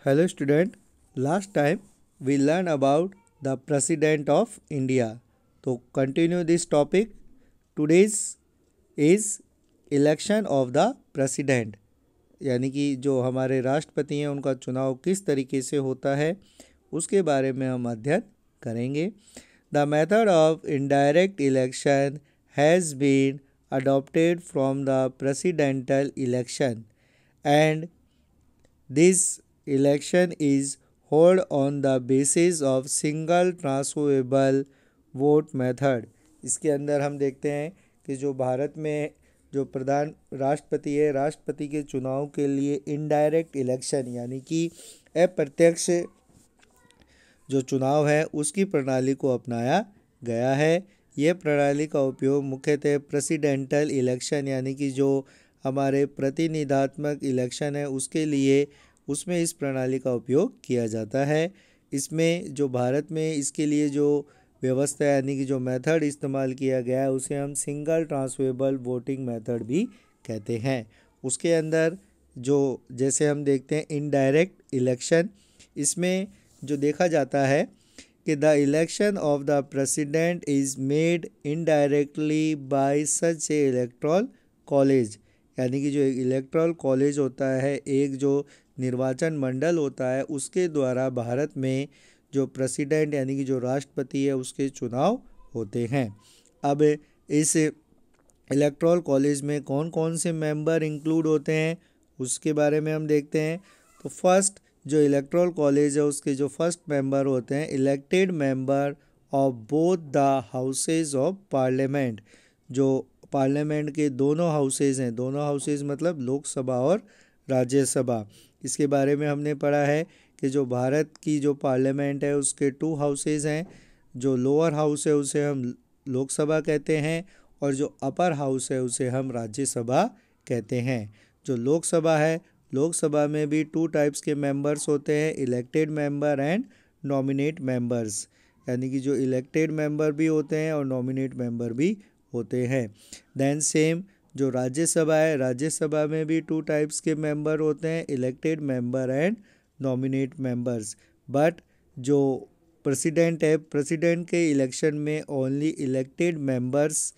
Hello student, last time we learned about the President of India. To continue this topic, today's is election of the President, यानी कि जो हमारे राष्ट्रपति हैं उनका चुनाव किस तरीके से होता है उसके बारे में हम अध्ययन करेंगे. The method of indirect election has been adopted from the presidential election, and this election is held on the basis of single transferable vote method. इसके अंदर हम देखते हैं कि जो भारत में जो प्रधान राष्ट्रपति है, राष्ट्रपति के चुनाव के लिए इनडायरेक्ट इलेक्शन यानी कि अप्रत्यक्ष जो चुनाव है उसकी प्रणाली को अपनाया गया है. यह प्रणाली का उपयोग मुख्यतः प्रेसिडेंटल इलेक्शन यानी कि जो हमारे प्रतिनिधात्मक इलेक्शन है उसके लिए उसमें इस प्रणाली का उपयोग किया जाता है. इसमें जो भारत में इसके लिए जो व्यवस्था यानी कि जो मेथड इस्तेमाल किया गया है उसे हम सिंगल ट्रांसफरेबल वोटिंग मेथड भी कहते हैं. उसके अंदर जो जैसे हम देखते हैं इनडायरेक्ट इलेक्शन, इसमें जो देखा जाता है कि the election of the president is made indirectly bye such A electoral college, यानी कि जो एक इलेक्टोरल कॉलेज होता है, एक जो निर्वाचन मंडल होता है, उसके द्वारा भारत में जो प्रेसिडेंट यानी कि जो राष्ट्रपति है उसके चुनाव होते हैं. अब इस इलेक्टोरल कॉलेज में कौन कौन से मेंबर इंक्लूड होते हैं उसके बारे में हम देखते हैं. तो फर्स्ट जो इलेक्टोरल कॉलेज है उसके जो फर्स्ट मेंबर होते हैं elected member of both the houses of parliament. जो पार्लियामेंट के दोनों हाउसेज हैं, दोनों हाउसेज मतलब लोकसभा और राज्यसभा. इसके बारे में हमने पढ़ा है कि जो भारत की जो पार्लियामेंट है उसके 2 हाउसेज हैं. जो लोअर हाउस है उसे हम लोकसभा कहते हैं और जो अपर हाउस है उसे हम राज्यसभा कहते हैं. जो लोकसभा है, लोकसभा में भी 2 टाइप्स के मेंबर्स होते हैं, elected member and nominate members, यानी कि जो इलेक्टेड मेंबर भी होते हैं और नॉमिनेट मेंबर भी होते हैं. देन सेम जो राज्यसभा है, राज्यसभा में भी 2 टाइप्स के मेंबर होते हैं, elected member and nominate members. But जो प्रेसिडेंट है, प्रेसिडेंट के इलेक्शन में ओनली इलेक्टेड मेंबर्स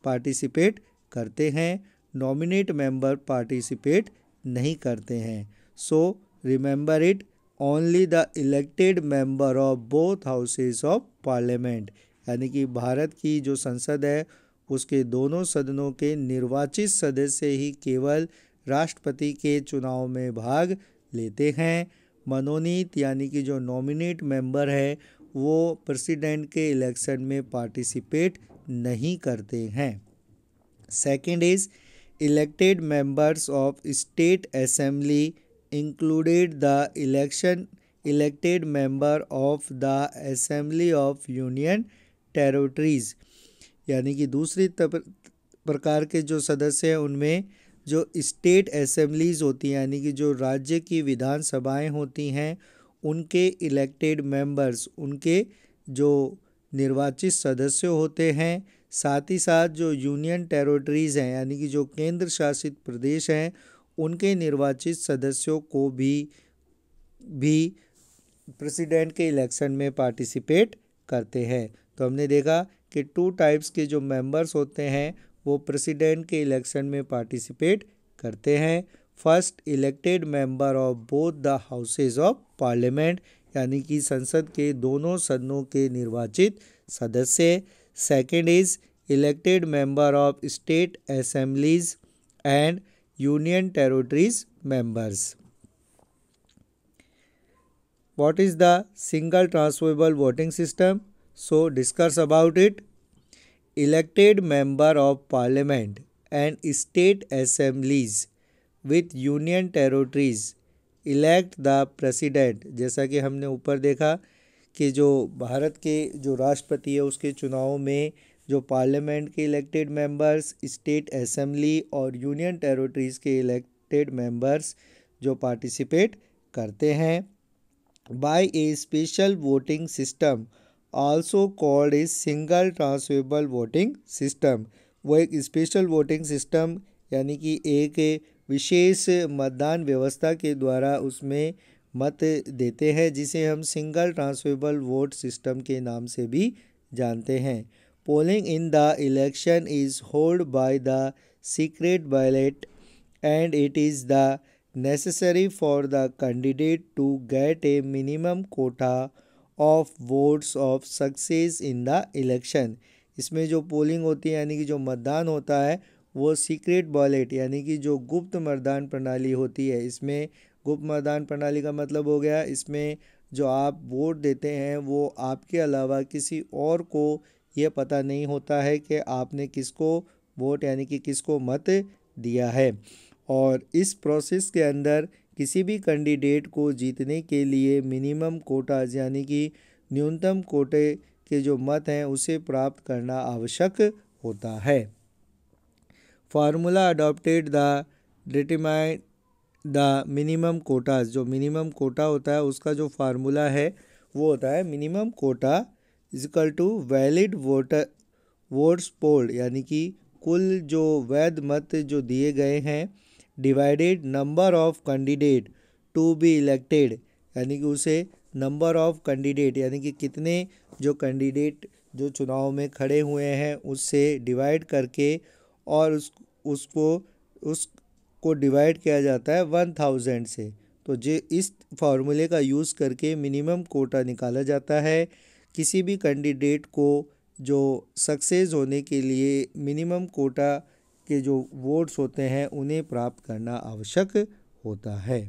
पार्टिसिपेट करते हैं, नॉमिनेट मेंबर पार्टिसिपेट नहीं करते हैं. So remember it, only the elected member of both houses of parliament, यानी कि भारत की जो संसद है उसके दोनों सदनों के निर्वाचित सदस्य ही केवल राष्ट्रपति के चुनाव में भाग लेते हैं. मनोनीत यानी कि जो नॉमिनेट मेंबर है वो प्रेसिडेंट के इलेक्शन में पार्टिसिपेट नहीं करते हैं. Second is elected members of state assembly included the elected member of the assembly of union territories, यानी कि दूसरी प्रकार के जो सदस्य हैं उनमें जो स्टेट असेंबलीज होती हैं यानी कि जो राज्य की विधानसभाएं होती हैं उनके इलेक्टेड मेंबर्स, उनके जो निर्वाचित सदस्य होते हैं, साथ ही साथ जो यूनियन टेरिटरीज़ हैं यानी कि जो केंद्र शासित प्रदेश हैं उनके निर्वाचित सदस्यों को भी प्रेसिडेंट के इलेक्शन में पार्टिसिपेट करते हैं. तो हमने देखा कि 2 टाइप्स के जो मेंबर्स होते हैं वो प्रेसिडेंट के इलेक्शन में पार्टिसिपेट करते हैं. First elected member of both the houses of parliament, यानी कि संसद के दोनों सदनों के निर्वाचित सदस्य. Second is elected member of state assemblies and union territories members. What is the single transferable voting system? So discuss about it. Elected member of parliament and state assemblies with union territories elect the president. जैसा कि हमने ऊपर देखा कि जो भारत के जो राष्ट्रपति है उसके चुनाव में जो पार्लियामेंट के इलेक्टेड मेंबर्स, स्टेट असेंबली और यूनियन टेरिटरीज़ के इलेक्टेड मेंबर्स जो पार्टिसिपेट करते हैं by a special voting system also called a single transferable voting system. वो एक स्पेशल वोटिंग सिस्टम यानी कि एक विशेष मतदान व्यवस्था के द्वारा उसमें मत देते हैं, जिसे हम सिंगल ट्रांसफरेबल वोट सिस्टम के नाम से भी जानते हैं। Polling in the election is hold by the secret ballot and it is the necessary for the candidate to get a minimum quota of votes of success in the election। इसमें जो polling होती है यानी कि जो मतदान होता है वो सीक्रेट बैलेट यानी कि जो गुप्त मतदान प्रणाली होती है। इसमें गुप्त मतदान प्रणाली का मतलब हो गया इसमें जो आप वोट देते हैं वो आपके अलावा किसी और को ये पता नहीं होता है कि आपने किसको वोट यानी कि किसको मत दिया है। और इस प्रोसेस के अंदर किसी भी कैंडिडेट को जीतने के लिए मिनिमम कोटाज यानी कि न्यूनतम कोटे के जो मत हैं उसे प्राप्त करना आवश्यक होता है। Formula adopted the determine the minimum Kota's, जो मिनिमम कोटा होता है उसका जो फार्मूला है वो होता है minimum quota is equal to valid votes polled यानी कि कुल जो वैध मत जो दिए गए हैं divided number of candidate to be elected यानी कि उसे नंबर ऑफ कैंडिडेट यानी कि कितने जो कैंडिडेट जो चुनाव में खड़े हुए हैं उससे डिवाइड करके और उसको डिवाइड किया जाता है 1000 से। तो जो इस फार्मूले का यूज़ करके मिनिमम कोटा निकाला जाता है। किसी भी कैंडिडेट को जो सक्सेस होने के लिए मिनिमम कोटा के जो वोट्स होते हैं उन्हें प्राप्त करना आवश्यक होता है।